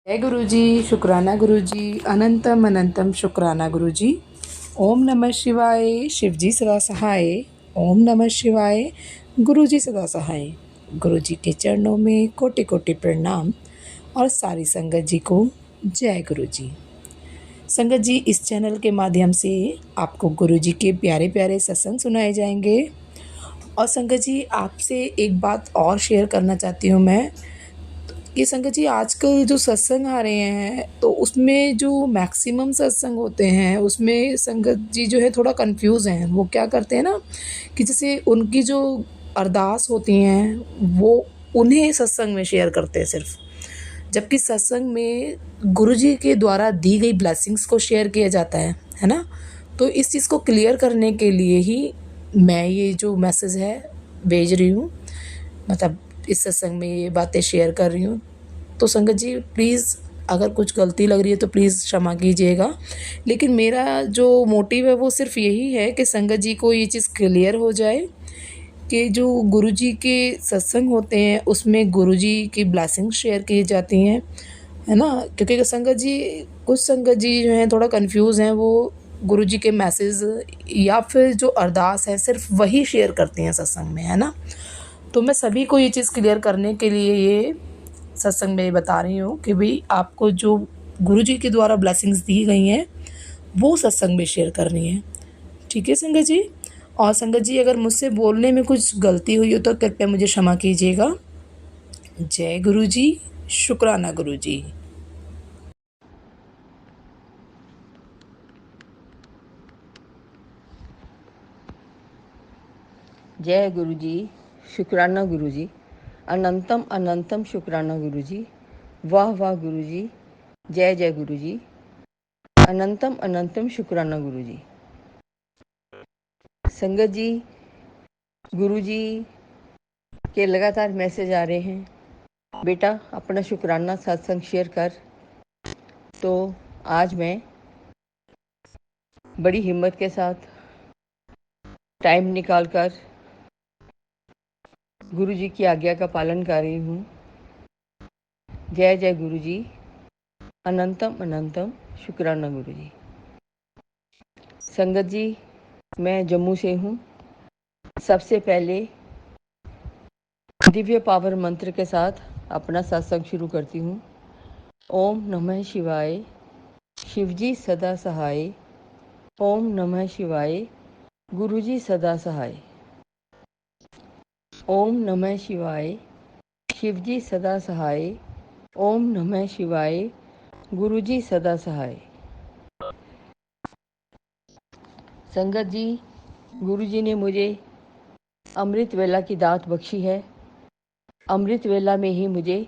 जय गुरु जी। शुक्राना गुरु जी। अनंतम अनंतम शुक्राना गुरु जी। ओम नमः शिवाय। शिव जी सदा सहाय। ओम नमः शिवाय। गुरु जी सदा सहाय। गुरु जी के चरणों में कोटि कोटि प्रणाम और सारी संगत जी को जय गुरु जी। संगत जी, इस चैनल के माध्यम से आपको गुरु जी के प्यारे प्यारे सत्संग सुनाए जाएंगे। और संगत जी, आपसे एक बात और शेयर करना चाहती हूँ मैं कि संगत जी, आजकल जो सत्संग आ रहे हैं तो उसमें जो मैक्सिमम सत्संग होते हैं उसमें संगत जी जो है थोड़ा कंफ्यूज हैं। वो क्या करते हैं ना कि जैसे उनकी जो अरदास होती हैं वो उन्हें सत्संग में शेयर करते हैं सिर्फ, जबकि सत्संग में गुरु जी के द्वारा दी गई ब्लेसिंग्स को शेयर किया जाता है ना। तो इस चीज़ को क्लियर करने के लिए ही मैं ये जो मैसेज है भेज रही हूँ, मतलब इस सत्संग में ये बातें शेयर कर रही हूँ। तो संगत जी प्लीज़, अगर कुछ गलती लग रही है तो प्लीज़ क्षमा कीजिएगा। लेकिन मेरा जो मोटिव है वो सिर्फ यही है कि संगत जी को ये चीज़ क्लियर हो जाए कि जो गुरुजी के सत्संग होते हैं उसमें गुरुजी की ब्लेसिंग शेयर की जाती हैं, है ना। क्योंकि संगत जी, कुछ संगत जी जो हैं थोड़ा कंफ्यूज हैं, वो गुरुजी के मैसेज या फिर जो अरदास है सिर्फ वही शेयर करते हैं सत्संग में, है ना। तो मैं सभी को ये चीज़ क्लियर करने के लिए ये सत्संग में बता रही हूँ कि भाई आपको जो गुरुजी के द्वारा ब्लेसिंग्स दी गई हैं वो सत्संग में शेयर करनी है। ठीक है संगत जी। और संगत जी, अगर मुझसे बोलने में कुछ गलती हुई हो तो कृपया मुझे क्षमा कीजिएगा। जय गुरु जी। शुक्राना गुरु जी। जय गुरु जी। शुक्राना गुरु जी। अनंतम अनंतम शुक्राना गुरु जी। वाह वाह गुरु जी। जय जय गुरु जी। अनंतम अनंतम शुक्राना गुरु जी। संगत जी, गुरु जी के लगातार मैसेज आ रहे हैं, बेटा अपना शुक्राना सत्संग शेयर कर। तो आज मैं बड़ी हिम्मत के साथ टाइम निकाल कर गुरु जी की आज्ञा का पालन कर रही हूँ। जय जय गुरु जी। अनंतम अनंतम शुक्राना गुरु जी। संगत जी, मैं जम्मू से हूँ। सबसे पहले दिव्य पावर मंत्र के साथ अपना सत्संग शुरू करती हूँ। ओम नमः शिवाय। शिवजी सदा सहाय। ओम नमः शिवाय। गुरुजी सदा सहाय। ओम नमः शिवाय। शिवजी सदा सहाय। ओम नमः शिवाय। गुरुजी सदा सहाय। संगत जी, गुरुजी ने मुझे अमृत वेला की दात बख्शी है। अमृत वेला में ही मुझे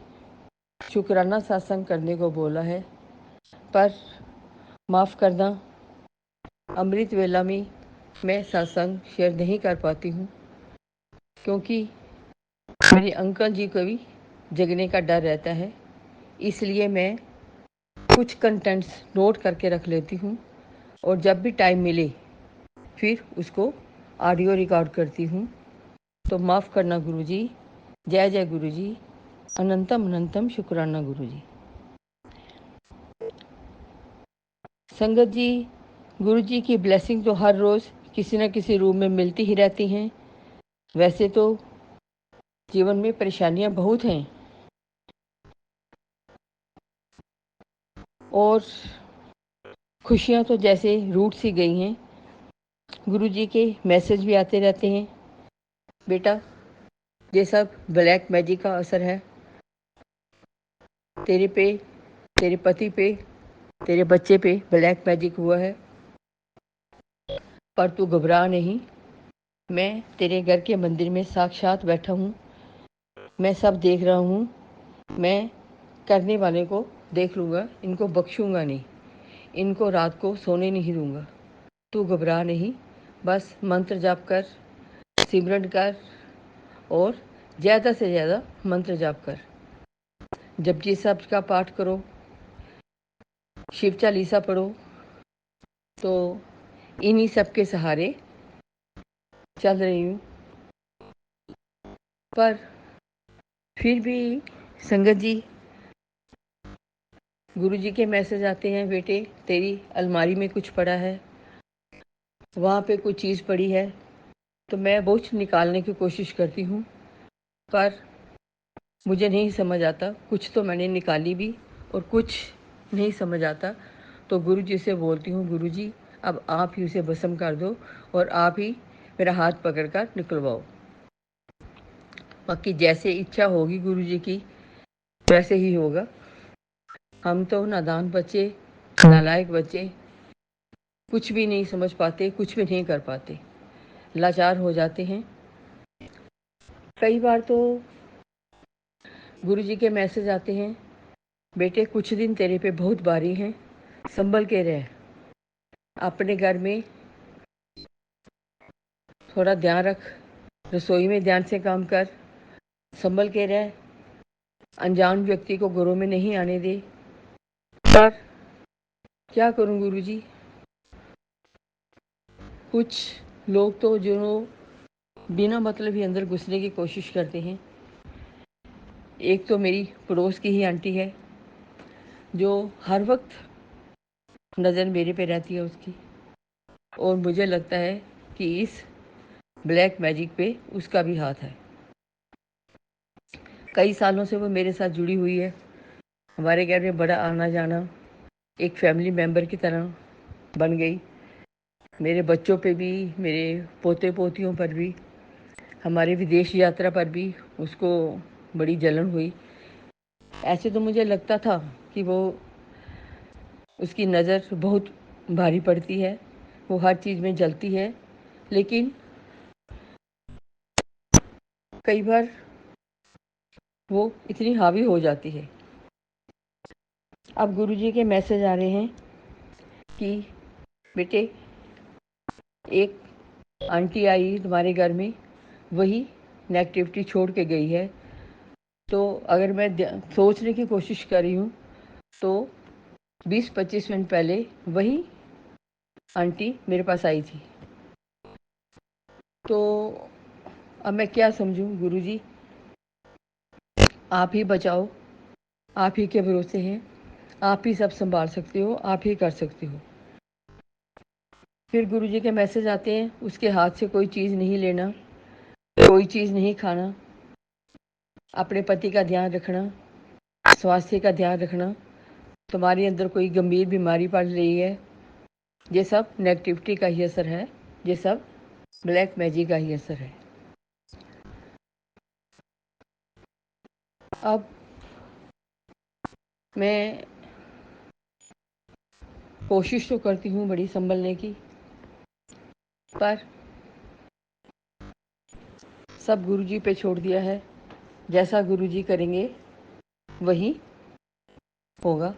शुक्राना सत्संग करने को बोला है, पर माफ़ करना, अमृत वेला में मैं सत्संग शेयर नहीं कर पाती हूँ, क्योंकि मेरे अंकल जी को भी जगने का डर रहता है। इसलिए मैं कुछ कंटेंट्स नोट करके रख लेती हूँ और जब भी टाइम मिले फिर उसको ऑडियो रिकॉर्ड करती हूँ। तो माफ़ करना गुरुजी। जय जय गुरुजी। अनंतम अनंतम शुक्राना गुरुजी। संगत जी, गुरुजी की ब्लेसिंग तो हर रोज़ किसी न किसी रूप में मिलती ही रहती हैं। वैसे तो जीवन में परेशानियां बहुत हैं और खुशियां तो जैसे रूठ सी गई हैं। गुरुजी के मैसेज भी आते रहते हैं, बेटा ये सब ब्लैक मैजिक का असर है। तेरे पे, तेरे पति पे, तेरे बच्चे पे ब्लैक मैजिक हुआ है, पर तू घबरा नहीं। मैं तेरे घर के मंदिर में साक्षात बैठा हूँ। मैं सब देख रहा हूँ। मैं करने वाले को देख लूँगा, इनको बख्शूँगा नहीं, इनको रात को सोने नहीं दूँगा। तू घबरा नहीं, बस मंत्र जाप कर, सिमरन कर और ज़्यादा से ज़्यादा मंत्र जाप कर। जपजी साहब का पाठ करो, शिव चालीसा पढ़ो। तो इन्हीं सब के सहारे चल रही हूँ। पर फिर भी संगत जी, गुरुजी के मैसेज आते हैं, बेटे तेरी अलमारी में कुछ पड़ा है, वहाँ पे कुछ चीज़ पड़ी है। तो मैं वो निकालने की कोशिश करती हूँ, पर मुझे नहीं समझ आता। कुछ तो मैंने निकाली भी और कुछ नहीं समझ आता। तो गुरुजी से बोलती हूँ, गुरुजी अब आप ही उसे भस्म कर दो और आप ही मेरा हाथ पकड़ कर निकलवाओ। बाकी जैसे इच्छा होगी गुरुजी की वैसे ही होगा। हम तो नादान बच्चे, नालायक बच्चे, कुछ भी नहीं समझ पाते, कुछ भी नहीं कर पाते, लाचार हो जाते हैं। कई बार तो गुरुजी के मैसेज आते हैं, बेटे कुछ दिन तेरे पे बहुत भारी हैं, संभल के रह, अपने घर में थोड़ा ध्यान रख, रसोई में ध्यान से काम कर, संभल के रह, अनजान व्यक्ति को घरों में नहीं आने दे। पर क्या करूं गुरुजी, कुछ लोग तो जो बिना मतलब ही अंदर घुसने की कोशिश करते हैं। एक तो मेरी पड़ोस की ही आंटी है जो हर वक्त नज़र मेरे पे रहती है उसकी, और मुझे लगता है कि इस ब्लैक मैजिक पे उसका भी हाथ है। कई सालों से वो मेरे साथ जुड़ी हुई है, हमारे घर में बड़ा आना जाना, एक फैमिली मेम्बर की तरह बन गई। मेरे बच्चों पे भी, मेरे पोते पोतियों पर भी, हमारे विदेश यात्रा पर भी उसको बड़ी जलन हुई। ऐसे तो मुझे लगता था कि वो उसकी नज़र बहुत भारी पड़ती है, वो हर चीज़ में जलती है, लेकिन कई बार वो इतनी हावी हो जाती है। अब गुरुजी के मैसेज आ रहे हैं कि बेटे एक आंटी आई तुम्हारे घर में, वही नेगेटिविटी छोड़ के गई है। तो अगर मैं सोचने की कोशिश कर रही हूँ तो 20-25 मिनट पहले वही आंटी मेरे पास आई थी। तो अब मैं क्या समझूं गुरुजी, आप ही बचाओ, आप ही के भरोसे हैं, आप ही सब संभाल सकते हो, आप ही कर सकते हो। फिर गुरुजी के मैसेज आते हैं, उसके हाथ से कोई चीज़ नहीं लेना, कोई चीज़ नहीं खाना, अपने पति का ध्यान रखना, स्वास्थ्य का ध्यान रखना, तुम्हारे अंदर कोई गंभीर बीमारी पड़ रही है, ये सब नेगेटिविटी का ही असर है, ये सब ब्लैक मैजिक का ही असर है। अब मैं कोशिश तो करती हूँ बड़ी संभलने की, पर सब गुरुजी पे छोड़ दिया है। जैसा गुरुजी करेंगे वही होगा।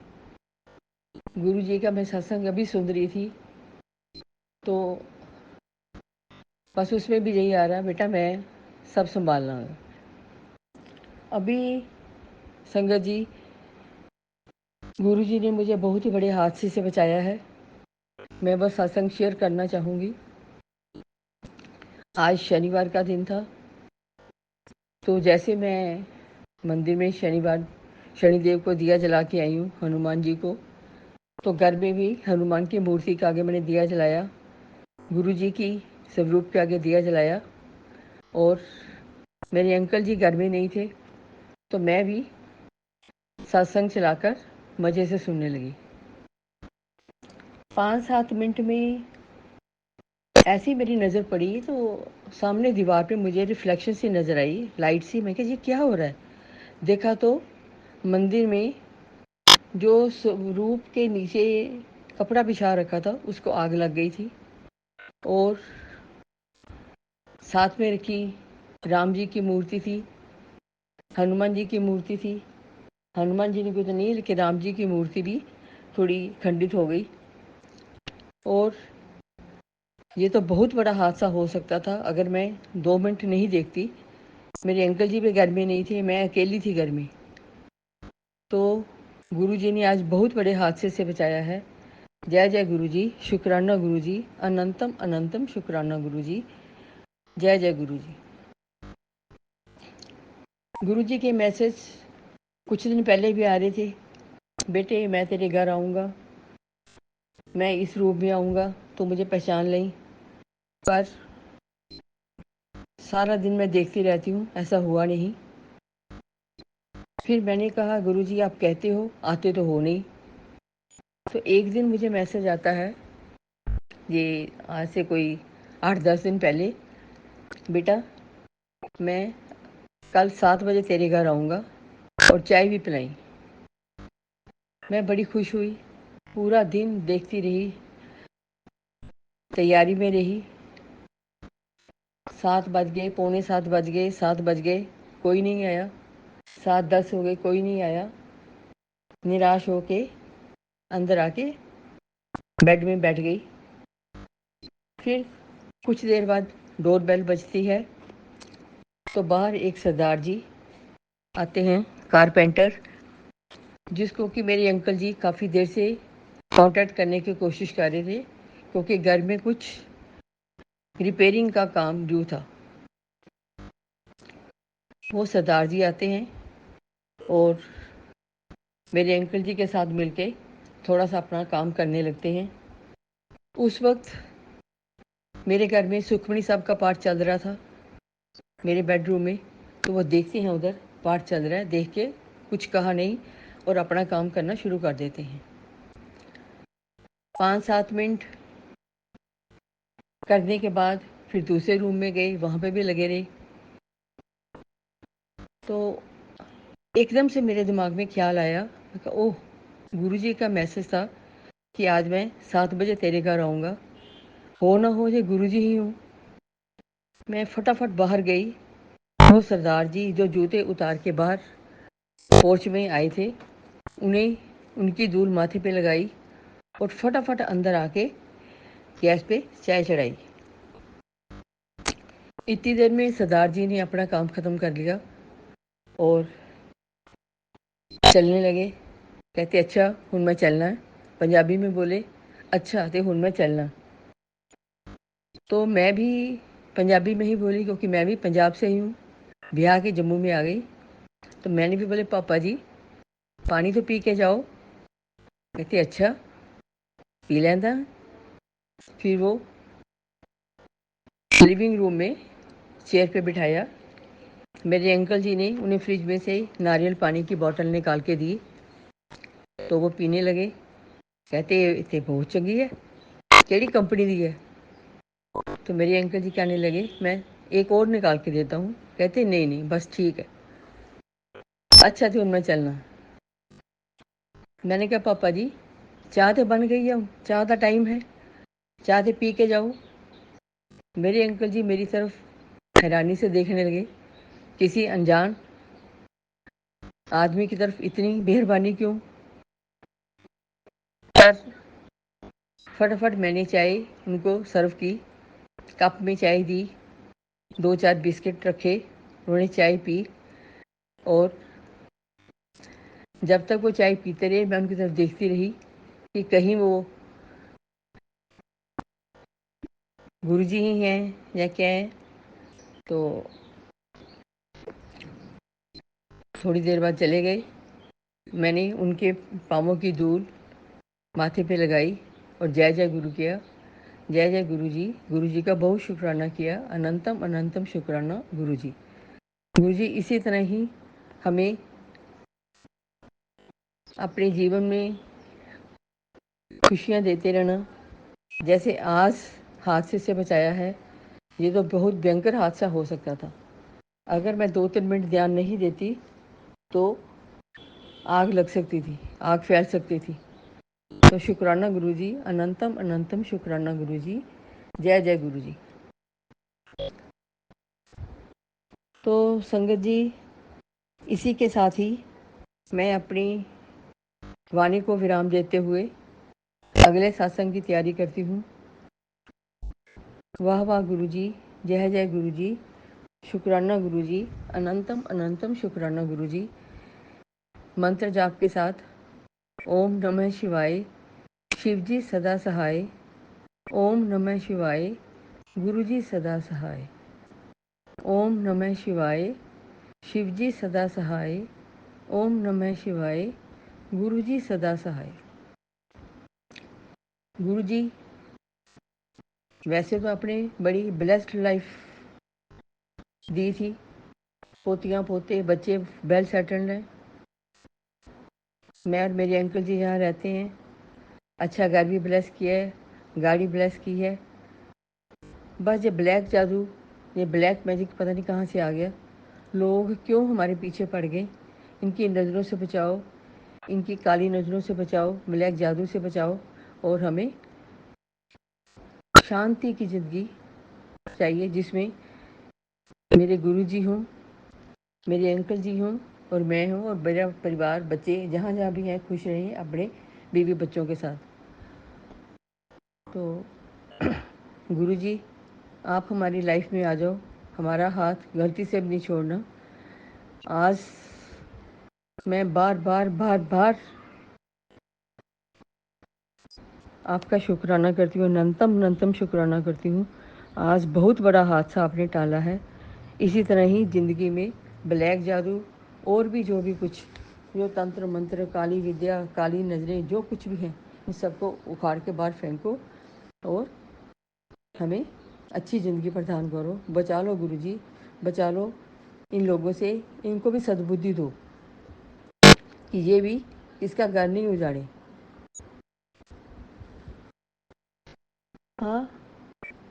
गुरुजी का मैं सत्संग अभी सुन रही थी, तो बस उसमें भी यही आ रहा, बेटा मैं सब संभालना है। अभी संगत जी, गुरुजी ने मुझे बहुत ही बड़े हादसे से बचाया है। मैं बस सत्संग शेयर करना चाहूँगी। आज शनिवार का दिन था, तो जैसे मैं मंदिर में शनिदेव को दिया जला के आई हूँ, हनुमान जी को, तो घर में भी हनुमान की मूर्ति के आगे मैंने दिया जलाया, गुरुजी की स्वरूप के आगे दिया जलाया, और मेरे अंकल जी घर में नहीं थे, तो मैं भी सत्संग चलाकर मज़े से सुनने लगी। 5-7 मिनट में ऐसी मेरी नज़र पड़ी, तो सामने दीवार पे मुझे रिफ्लेक्शन सी नज़र आई, लाइट सी। मैं कहा ये क्या हो रहा है? देखा तो मंदिर में जो स्वरूप के नीचे कपड़ा बिछा रखा था उसको आग लग गई थी, और साथ में रखी राम जी की मूर्ति थी, हनुमान जी की मूर्ति थी। हनुमान जी ने भी तो नहीं, लेकिन राम जी की मूर्ति भी थोड़ी खंडित हो गई। और ये तो बहुत बड़ा हादसा हो सकता था अगर मैं 2 मिनट नहीं देखती। मेरे अंकल जी भी घर में नहीं थे, मैं अकेली थी घर में। तो गुरु जी ने आज बहुत बड़े हादसे से बचाया है। जय जय गुरु जी, शुक्राना गुरु जी, अनंतम अनंतम शुक्राना गुरु जी, जय जय गुरु जी। गुरु जी के मैसेज कुछ दिन पहले भी आ रहे थे, बेटे मैं तेरे घर आऊँगा, मैं इस रूप में आऊँगा तो मुझे पहचान लें, पर सारा दिन मैं देखती रहती हूँ, ऐसा हुआ नहीं। फिर मैंने कहा गुरुजी आप कहते हो, आते तो हो नहीं। तो एक दिन मुझे मैसेज आता है, ये आज से कोई 8-10 दिन पहले, बेटा मैं कल 7 बजे तेरे घर आऊँगा और चाय भी पिलाई। मैं बड़ी खुश हुई, पूरा दिन देखती रही, तैयारी में रही। 7 बज गए, पौने 7 बज गए, 7 बज गए, कोई नहीं आया। 7:10 हो गए, कोई नहीं आया। निराश होके अंदर आके बेड में बैठ गई। फिर कुछ देर बाद डोरबेल बजती है, तो बाहर एक सरदार जी आते हैं, कारपेंटर, जिसको कि मेरे अंकल जी काफ़ी देर से कांटेक्ट करने की कोशिश कर रहे थे, क्योंकि घर में कुछ रिपेयरिंग का काम ड्यू था। वो सरदार जी आते हैं और मेरे अंकल जी के साथ मिलके थोड़ा सा अपना काम करने लगते हैं। उस वक्त मेरे घर में सुखमणी साहब का पाठ चल रहा था मेरे बेडरूम में, तो वो देखते हैं उधर पाठ चल रहा है, देख के कुछ कहा नहीं और अपना काम करना शुरू कर देते हैं। 5-7 मिनट करने के बाद फिर दूसरे रूम में गए, वहाँ पे भी लगे रहे। तो एकदम से मेरे दिमाग में ख्याल आया, मैं कहा ओह गुरुजी का मैसेज था कि आज मैं 7 बजे तेरे घर आऊँगा, हो ना हो ये गुरुजी ही हूँ। मैं फटाफट बाहर गई। वो सरदार जी जो जूते उतार के बाहर पोर्च में आए थे, उन्हें उनकी धूल माथे पे लगाई और फटाफट अंदर आके गैस पे चाय चढ़ाई। इतनी देर में सरदार जी ने अपना काम ख़त्म कर लिया और चलने लगे। कहते अच्छा हुण मैं चलना है, पंजाबी में बोले अच्छा ते हुण मैं चलना। तो मैं भी पंजाबी में ही बोली, क्योंकि मैं भी पंजाब से ही हूँ, ब्याह के जम्मू में आ गई। तो मैंने भी बोले पापा जी पानी तो पी के जाओ। कहते अच्छा पी लेंदा। फिर वो लिविंग रूम में चेयर पे बिठाया। मेरे अंकल जी ने उन्हें फ्रिज में से नारियल पानी की बोतल निकाल के दी, तो वो पीने लगे। कहते इतने बहुत चंगी है, केड़ी कंपनी दी है। तो मेरे अंकल जी कहने लगे मैं एक और निकाल के देता हूँ। कहते नहीं नहीं बस ठीक है। अच्छा तो मैं चलना। मैंने कहा पापा जी चाह तो बन गई है, चाह का टाइम है, चाह तो पी के जाओ। मेरे अंकल जी मेरी तरफ हैरानी से देखने लगे, किसी अनजान आदमी की तरफ इतनी मेहरबानी क्यों। पर फटाफट मैंने चाय उनको सर्व की, कप में चाय दी, 2-4 बिस्किट रखे, उन्होंने चाय पी। और जब तक वो चाय पीते रहे मैं उनकी तरफ देखती रही कि कहीं वो गुरुजी ही हैं या क्या है। तो थोड़ी देर बाद चले गए। मैंने उनके पाँवों की धूल माथे पे लगाई और जय जय गुरु किया। जय जय गुरु जी का बहुत शुक्राना किया, अनंतम अनंतम शुक्राना गुरु जी इसी तरह ही हमें अपने जीवन में खुशियाँ देते रहना। जैसे आज हादसे से बचाया है, ये तो बहुत भयंकर हादसा हो सकता था। अगर मैं 2-3 मिनट ध्यान नहीं देती तो आग लग सकती थी, आग फैल सकती थी। तो शुक्राना गुरुजी, अनंतम अनंतम शुक्राना गुरुजी, जय जय गुरुजी। तो संगत जी इसी के साथ ही मैं अपनी वाणी को विराम देते हुए अगले सत्संग की तैयारी करती हूँ। वाह वाह गुरुजी, जय जय गुरुजी, शुक्राना गुरुजी, अनंतम अनंतम शुक्राना गुरुजी। मंत्र जाप के साथ ओम नमः शिवाय, शिवजी सदा सहाय। ओम नमः शिवाय, गुरुजी सदा सहाय। ओम नमः शिवाय, शिवजी सदा सहाय। ओम नमः शिवाय, गुरुजी सदा सहाय। गुरुजी वैसे तो अपने बड़ी ब्लेस्ड लाइफ दी थी, पोतियाँ पोते बच्चे वेल सेटल्ड हैं। मैं और मेरे अंकल जी यहाँ रहते हैं, अच्छा घर भी ब्लेस किया है, गाड़ी ब्लेस की है। बस ये ब्लैक जादू, ये ब्लैक मैजिक पता नहीं कहाँ से आ गया। लोग क्यों हमारे पीछे पड़ गए। इनकी नज़रों से बचाओ, इनकी काली नज़रों से बचाओ, ब्लैक जादू से बचाओ, और हमें शांति की ज़िंदगी चाहिए जिसमें मेरे गुरुजी हों, मेरे अंकल जी हों, और मैं हूँ, और मेरा परिवार, बच्चे जहाँ जहाँ भी हैं खुश रहें अपने बीवी बच्चों के साथ। तो गुरुजी आप हमारी लाइफ में आ जाओ, हमारा हाथ गलती से भी नहीं छोड़ना। आज मैं बार बार बार बार आपका शुक्राना करती हूँ, अनंतम शुक्राना करती हूँ। आज बहुत बड़ा हादसा आपने टाला है। इसी तरह ही ज़िंदगी में ब्लैक जादू और भी जो भी कुछ, जो तंत्र मंत्र, काली विद्या, काली नज़रें, जो कुछ भी हैं, इन सबको उखाड़ के बाहर फेंको और हमें अच्छी ज़िंदगी प्रदान करो। बचा लो गुरुजी, बचा लो इन लोगों से, इनको भी सद्बुद्धि दो कि ये भी इसका घर नहीं उजाड़े। हाँ,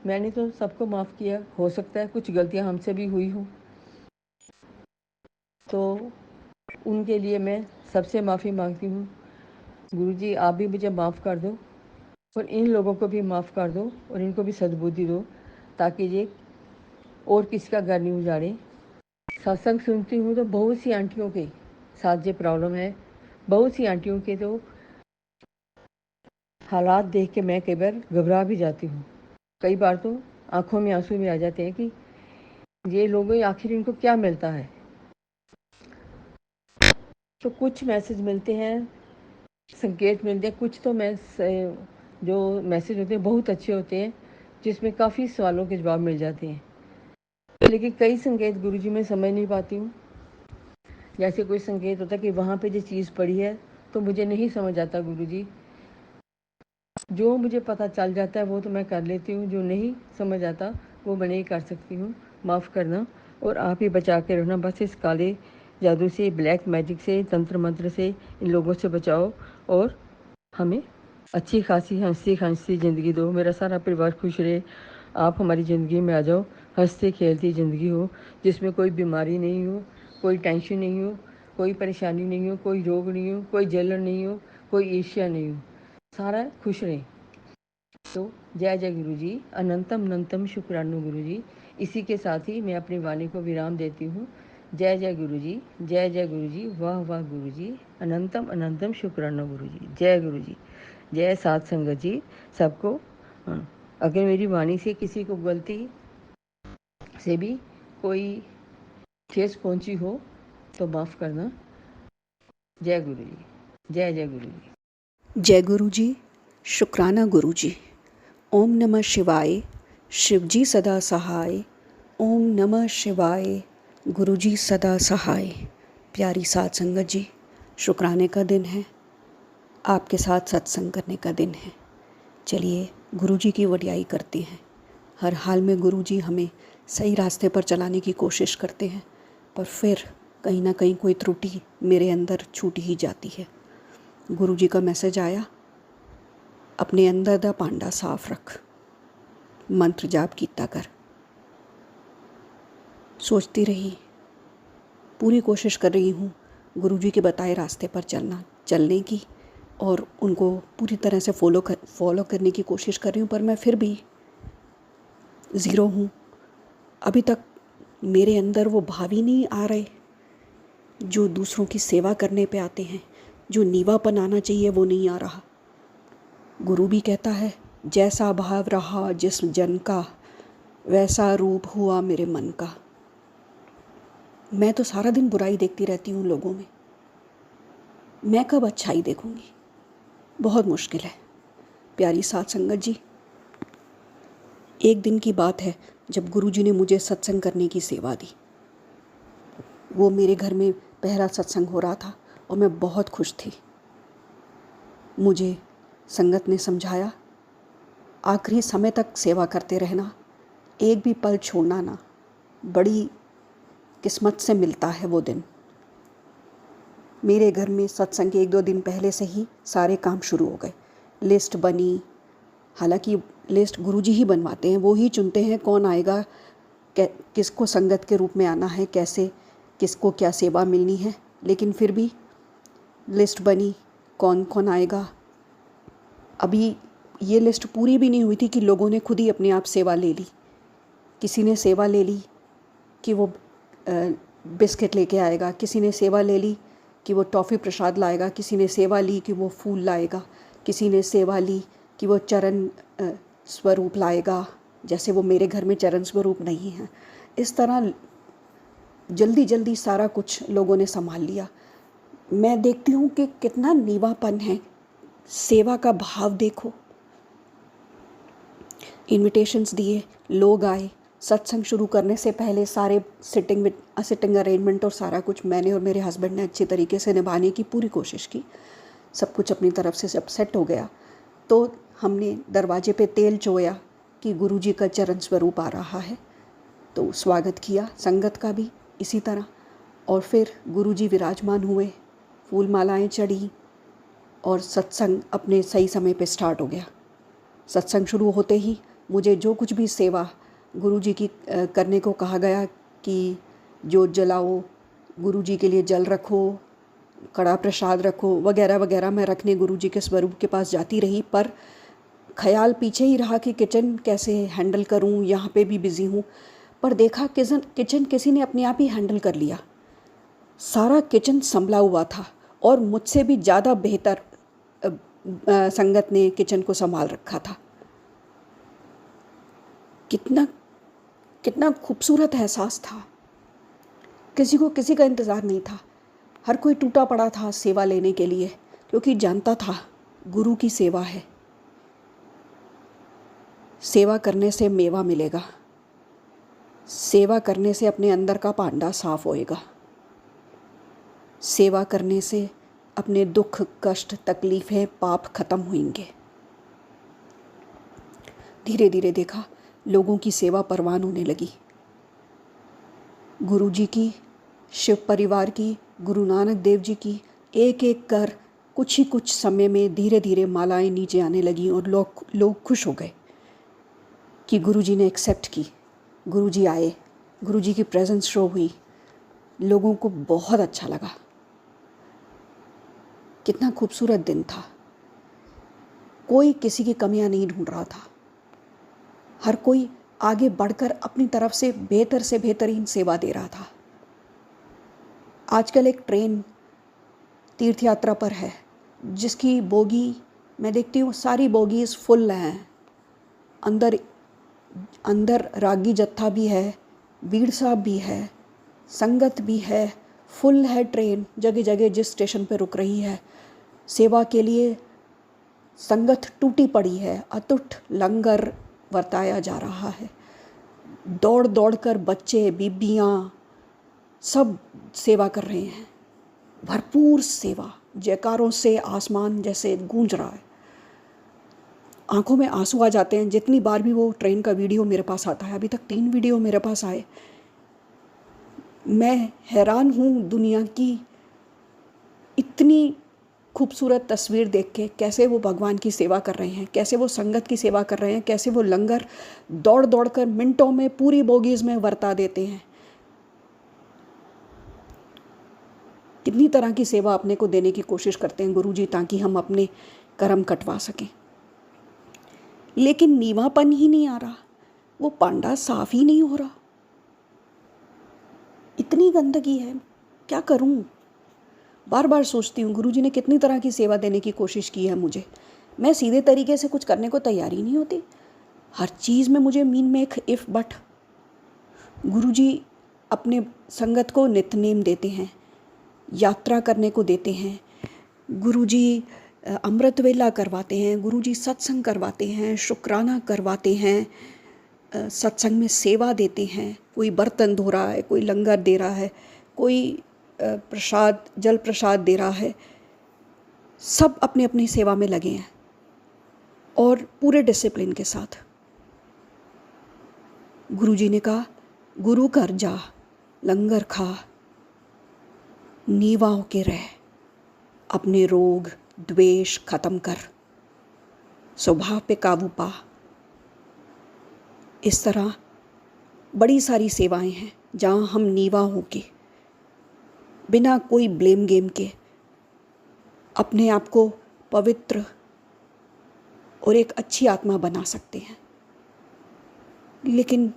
मैंने तो सबको माफ़ किया, हो सकता है कुछ गलतियाँ हमसे भी हुई हों, तो उनके लिए मैं सबसे माफ़ी मांगती हूँ। गुरुजी आप भी मुझे माफ़ कर दो, और इन लोगों को भी माफ़ कर दो, और इनको भी सद्बुद्धि दो, ताकि ये और किसी का घर नहीं उजाड़े। सत्संग सुनती हूँ तो बहुत सी आंटियों के साथ ये प्रॉब्लम है। बहुत सी आंटियों के तो हालात देख के मैं कई बार घबरा भी जाती हूँ। कई बार तो आंखों में आंसू भी आ जाते हैं कि ये लोग आखिर इनको क्या मिलता है। तो कुछ मैसेज मिलते हैं, संकेत मिलते हैं, कुछ तो जो मैसेज होते हैं बहुत अच्छे होते हैं, जिसमें काफ़ी सवालों के जवाब मिल जाते हैं। लेकिन कई संकेत गुरुजी मैं समझ नहीं पाती हूँ। जैसे कोई संकेत होता है कि वहाँ पे जो चीज़ पड़ी है, तो मुझे नहीं समझ आता गुरुजी। जो मुझे पता चल जाता है वो तो मैं कर लेती हूँ, जो नहीं समझ आता वो मैं नहीं कर सकती हूँ। माफ़ करना, और आप ही बचा के रहना बस इस काले जादू से, ब्लैक मैजिक से, तंत्र मंत्र से इन लोगों से बचाओ, और हमें अच्छी खासी हंसी खंसी ज़िंदगी दो। मेरा सारा परिवार खुश रहे। आप हमारी ज़िंदगी में आ जाओ, हंसती खेलती ज़िंदगी हो, जिसमें कोई बीमारी नहीं हो, कोई टेंशन नहीं हो, कोई परेशानी नहीं हो, कोई रोग नहीं हो, कोई जलन नहीं हो, कोई ईर्ष्या नहीं हो, सारा खुश रहें। तो जय जय गुरु जी, अनंतम शुक्राणु गुरु जी। इसी के साथ ही मैं अपनी वाणी को विराम देती हूँ। जय जय गुरु जी, जय जय गुरु जी, वाह वाह गुरु जी, अनंतम शुक्राणु गुरु जी। जय गुरु जी, जय साध संगत जी सबको। हाँ, अगर मेरी वाणी से किसी को गलती से भी कोई ठेस पहुँची हो तो माफ़ करना। जय गुरु जी, जय जय गुरु जी। जय गुरु जी, शुक्राना गुरु जी। ओम नमः शिवाय, शिवजी सदा सहाय। ओम नमः शिवाय, गुरु जी सदा सहाय। प्यारी साध संगत जी, शुक्राने का दिन है, आपके साथ सत्संग करने का दिन है। चलिए गुरु जी की वडियाई करते हैं। हर हाल में गुरु जी हमें सही रास्ते पर चलाने की कोशिश करते हैं, पर फिर कहीं ना कहीं कोई त्रुटि मेरे अंदर छूट ही जाती है। गुरु जी का मैसेज आया, अपने अंदर दा पांडा साफ रख, मंत्र जाप कीता कर। सोचती रही, पूरी कोशिश कर रही हूँ गुरु जी के बताए रास्ते पर चलने की, और उनको पूरी तरह से फॉलो करने की कोशिश कर रही हूँ, पर मैं फिर भी ज़ीरो हूँ। अभी तक मेरे अंदर वो भाव ही नहीं आ रहे जो दूसरों की सेवा करने पे आते हैं। जो नीवापन आना चाहिए वो नहीं आ रहा। गुरु भी कहता है, जैसा भाव रहा जिस जन का, वैसा रूप हुआ मेरे मन का। मैं तो सारा दिन बुराई देखती रहती हूँ लोगों में, मैं कब अच्छाई देखूंगी? बहुत मुश्किल है। प्यारी साध संगत जी, एक दिन की बात है जब गुरु जी ने मुझे सत्संग करने की सेवा दी। वो मेरे घर में पहला सत्संग हो रहा था और मैं बहुत खुश थी। मुझे संगत ने समझाया, आखिरी समय तक सेवा करते रहना, एक भी पल छोड़ना ना, बड़ी किस्मत से मिलता है वो दिन। मेरे घर में सत्संग के 1-2 दिन पहले से ही सारे काम शुरू हो गए। लिस्ट बनी, हालांकि लिस्ट गुरुजी ही बनवाते हैं, वो ही चुनते हैं कौन आएगा, किसको संगत के रूप में आना है, कैसे किसको क्या सेवा मिलनी है, लेकिन फिर भी लिस्ट बनी कौन कौन आएगा। अभी ये लिस्ट पूरी भी नहीं हुई थी कि लोगों ने खुद ही अपने आप सेवा ले ली। किसी ने सेवा ले ली कि वो बिस्किट लेके आएगा, किसी ने सेवा ले ली कि वो टॉफ़ी प्रसाद लाएगा, किसी ने सेवा ली कि वो फूल लाएगा, किसी ने सेवा ली कि वो चरण स्वरूप लाएगा, जैसे वो मेरे घर में चरण स्वरूप नहीं है। इस तरह जल्दी जल्दी सारा कुछ लोगों ने संभाल लिया। मैं देखती हूँ कि कितना नीवापन है, सेवा का भाव देखो। इनविटेशंस दिए, लोग आए, सत्संग शुरू करने से पहले सारे सिटिंग अरेंजमेंट और सारा कुछ मैंने और मेरे हस्बैंड ने अच्छे तरीके से निभाने की पूरी कोशिश की। सब कुछ अपनी तरफ से जब सेट हो गया तो हमने दरवाजे पे तेल चोया कि गुरुजी का चरण स्वरूप आ रहा है, तो स्वागत किया, संगत का भी इसी तरह। और फिर गुरुजी विराजमान हुए, फूल मालाएँ चढ़ी और सत्संग अपने सही समय पे स्टार्ट हो गया। सत्संग शुरू होते ही मुझे जो कुछ भी सेवा गुरुजी की करने को कहा गया कि जोत जलाओ, गुरुजी के लिए जल रखो, कड़ा प्रसाद रखो वगैरह वगैरह, मैं रखने गुरुजी के स्वरूप के पास जाती रही। पर ख्याल पीछे ही रहा कि किचन कैसे हैंडल करूं, यहाँ पे भी बिज़ी हूँ। पर देखा किचन किसी ने अपने आप ही हैंडल कर लिया। सारा किचन संभला हुआ था और मुझसे भी ज़्यादा बेहतर संगत ने किचन को संभाल रखा था। कितना खूबसूरत एहसास था। किसी को किसी का इंतज़ार नहीं था, हर कोई टूटा पड़ा था सेवा लेने के लिए, क्योंकि जानता था गुरु की सेवा है, सेवा करने से मेवा मिलेगा, सेवा करने से अपने अंदर का पांडा साफ होएगा, सेवा करने से अपने दुख कष्ट तकलीफ़ें पाप खत्म होंगे। धीरे धीरे देखा लोगों की सेवा परवान होने लगी। गुरुजी की, शिव परिवार की, गुरु नानक देव जी की, एक एक कर कुछ समय में धीरे धीरे मालाएं नीचे आने लगी और लोग खुश हो गए कि गुरुजी ने एक्सेप्ट की, गुरुजी आए, गुरुजी की प्रेजेंस शो हुई। लोगों को बहुत अच्छा लगा। कितना खूबसूरत दिन था। कोई किसी की कमियां नहीं ढूंढ रहा था, हर कोई आगे बढ़कर अपनी तरफ से बेहतरीन सेवा दे रहा था। आजकल एक ट्रेन तीर्थ यात्रा पर है जिसकी बोगी मैं देखती हूँ सारी बोगीज़ फुल हैं। अंदर रागी जत्था भी है, बीड़ साहब भी है, संगत भी है, फुल है ट्रेन। जगह जगह जिस स्टेशन पर रुक रही है सेवा के लिए संगत टूटी पड़ी है। अतुट लंगर वर्ताया जा रहा है। दौड़ दौड़ कर बच्चे बीबियाँ सब सेवा कर रहे हैं। भरपूर सेवा, जयकारों से आसमान जैसे गूंज रहा है। आंखों में आंसू आ जाते हैं जितनी बार भी वो ट्रेन का वीडियो मेरे पास आता है। अभी तक 3 वीडियो मेरे पास आए। मैं हैरान हूँ दुनिया की इतनी खूबसूरत तस्वीर देख के, कैसे वो भगवान की सेवा कर रहे हैं, कैसे वो संगत की सेवा कर रहे हैं, कैसे वो लंगर दौड़ दौड़ कर मिनटों में पूरी बोगीज़ में वर्ता देते हैं। कितनी तरह की सेवा अपने को देने की कोशिश करते हैं गुरुजी ताकि हम अपने कर्म कटवा सकें। लेकिन नीवापन ही नहीं आ रहा, वो पांडा साफ ही नहीं हो रहा। इतनी गंदगी है, क्या करूं? बार बार सोचती हूँ गुरुजी ने कितनी तरह की सेवा देने की कोशिश की है मुझे। मैं सीधे तरीके से कुछ करने को तैयार ही नहीं होती। हर चीज़ में मुझे मीन मेक इफ़ बट। गुरुजी अपने संगत को नित्यनेम देते हैं, यात्रा करने को देते हैं, गुरुजी अमृत वेला करवाते हैं, गुरुजी सत्संग करवाते हैं, शुक्राना करवाते हैं, सत्संग में सेवा देते हैं। कोई बर्तन धो रहा है, कोई लंगर दे रहा है, कोई प्रसाद जल प्रसाद दे रहा है। सब अपनी अपनी सेवा में लगे हैं और पूरे डिसिप्लिन के साथ। गुरुजी ने कहा, गुरु घर जा, लंगर खा, नीवा होके रह, अपने रोग द्वेष खत्म कर, स्वभाव पे काबू पा। इस तरह बड़ी सारी सेवाएं हैं जहाँ हम नीवा होके बिना कोई ब्लेम गेम के अपने आप को पवित्र और एक अच्छी आत्मा बना सकते हैं। लेकिन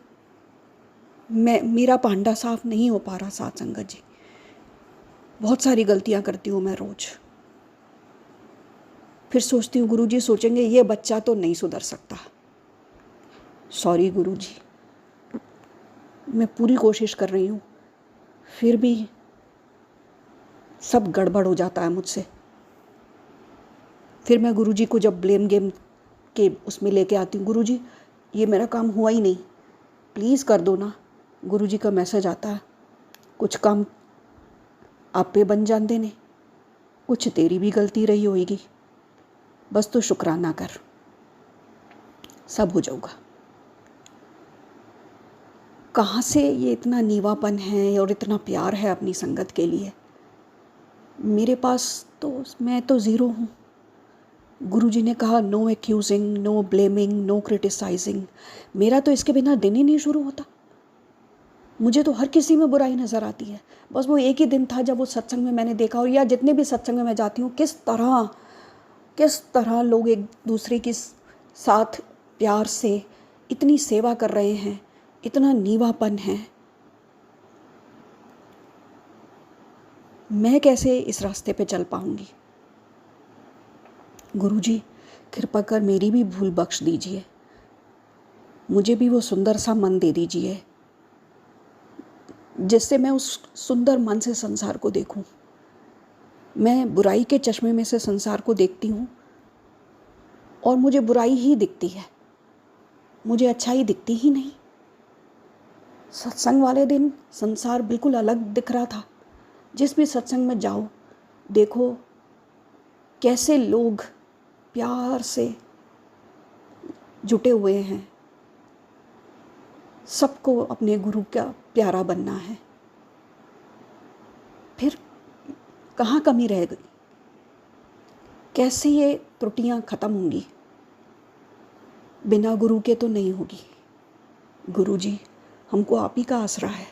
मेरा पांडा साफ नहीं हो पा रहा साथ संगत जी। बहुत सारी गलतियां करती हूँ मैं रोज। फिर सोचती हूँ गुरुजी सोचेंगे ये बच्चा तो नहीं सुधर सकता। सॉरी गुरुजी, मैं पूरी कोशिश कर रही हूँ, फिर भी सब गड़बड़ हो जाता है मुझसे। फिर मैं गुरुजी को जब ब्लेम गेम के उसमें लेके आती हूँ, गुरुजी ये मेरा काम हुआ ही नहीं, प्लीज़ कर दो ना। गुरुजी का मैसेज आता है, कुछ काम आप पे बन जाते ने, कुछ तेरी भी गलती रही होगी, बस तो शुक्राना कर, सब हो जाऊगा। कहाँ से ये इतना नीवापन है और इतना प्यार है अपनी संगत के लिए? मेरे पास तो मैं तो ज़ीरो हूँ। गुरुजी ने कहा no accusing, no blaming, no criticising. मेरा तो इसके बिना दिन ही नहीं शुरू होता। मुझे तो हर किसी में बुराई नज़र आती है। बस वो एक ही दिन था जब वो सत्संग में मैंने देखा, और या जितने भी सत्संग में मैं जाती हूँ, किस तरह लोग एक दूसरे के साथ प्यार से इतनी सेवा कर रहे हैं, इतना नीवापन है। मैं कैसे इस रास्ते पे चल पाऊंगी? गुरुजी कृपा कर मेरी भी भूल बख्श दीजिए, मुझे भी वो सुंदर सा मन दे दीजिए जिससे मैं उस सुंदर मन से संसार को देखूं। मैं बुराई के चश्मे में से संसार को देखती हूँ और मुझे बुराई ही दिखती है, मुझे अच्छाई दिखती ही नहीं। सत्संग वाले दिन संसार बिल्कुल अलग दिख रहा था। जिस भी सत्संग में जाओ देखो कैसे लोग प्यार से जुटे हुए हैं। सबको अपने गुरु का प्यारा बनना है। फिर कहाँ कमी रह गई? कैसे ये त्रुटियां ख़त्म होंगी? बिना गुरु के तो नहीं होगी। गुरुजी हमको आप ही का आसरा है,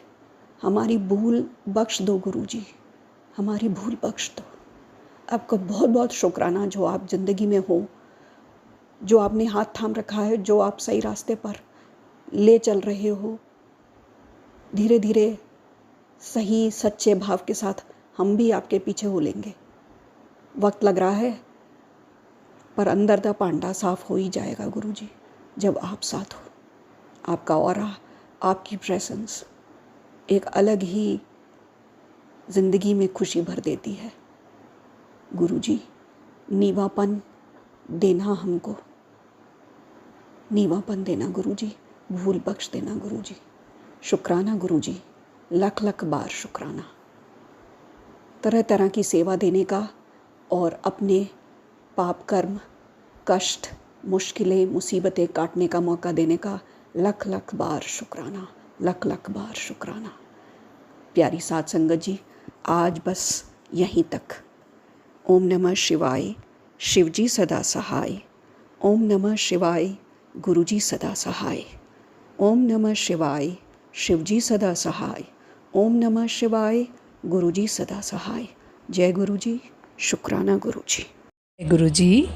हमारी भूल बख्श दो गुरुजी, हमारी भूल बख्श दो। आपका बहुत बहुत शुक्राना जो आप ज़िंदगी में हो, जो आपने हाथ थाम रखा है, जो आप सही रास्ते पर ले चल रहे हो। धीरे धीरे सही सच्चे भाव के साथ हम भी आपके पीछे हो लेंगे। वक्त लग रहा है पर अंदर का पांडा साफ हो ही जाएगा गुरुजी, जब आप साथ हो। आपका ऑरा, आपकी प्रेजेंस एक अलग ही ज़िंदगी में खुशी भर देती है। गुरुजी नीवापन देना, हमको नीवापन देना गुरुजी, भूल बख्श देना गुरुजी। शुक्राना गुरुजी, लख लख बार शुक्राना। तरह तरह की सेवा देने का और अपने पाप कर्म, कष्ट, मुश्किलें, मुसीबतें काटने का मौका देने का लख लख बार शुक्राना, लख लख बार शुक्राना। प्यारी साध संगत जी, आज बस यहीं तक। ओम नमः शिवाय, शिवजी सदा सहाय। ओम नमः शिवाय, गुरुजी सदा सहाय। ओम नमः शिवाय, शिवजी सदा सहाय। ओम नमः शिवाय, गुरुजी सदा सहाय। जय गुरुजी, शुक्राना गुरुजी। गुरुजी।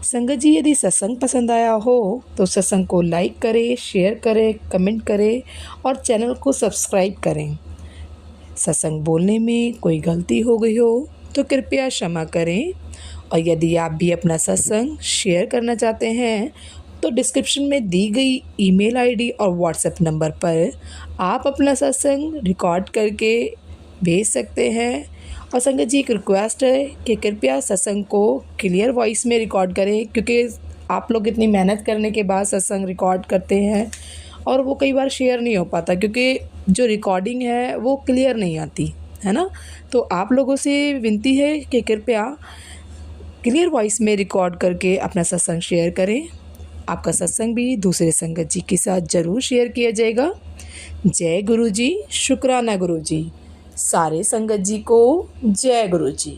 संगत जी, यदि सत्संग पसंद आया हो तो सत्संग को लाइक करें, शेयर करें, कमेंट करें और चैनल को सब्सक्राइब करें। सत्संग बोलने में कोई गलती हो गई हो तो कृपया क्षमा करें। और यदि आप भी अपना सत्संग शेयर करना चाहते हैं तो डिस्क्रिप्शन में दी गई ईमेल आईडी और व्हाट्सएप नंबर पर आप अपना सत्संग रिकॉर्ड करके भेज सकते हैं। और संगत जी, एक रिक्वेस्ट है कि कृपया सत्संग को क्लियर वॉइस में रिकॉर्ड करें, क्योंकि आप लोग इतनी मेहनत करने के बाद सत्संग रिकॉर्ड करते हैं और वो कई बार शेयर नहीं हो पाता क्योंकि जो रिकॉर्डिंग है वो क्लियर नहीं आती है ना। तो आप लोगों से विनती है कि कृपया क्लियर वॉइस में रिकॉर्ड करके अपना सत्संग शेयर करें। आपका सत्संग भी दूसरे संगत जी के साथ ज़रूर शेयर किया जाएगा। जय गुरु जी, शुक्राना गुरु जी। सारे संगत जी को जय गुरु जी।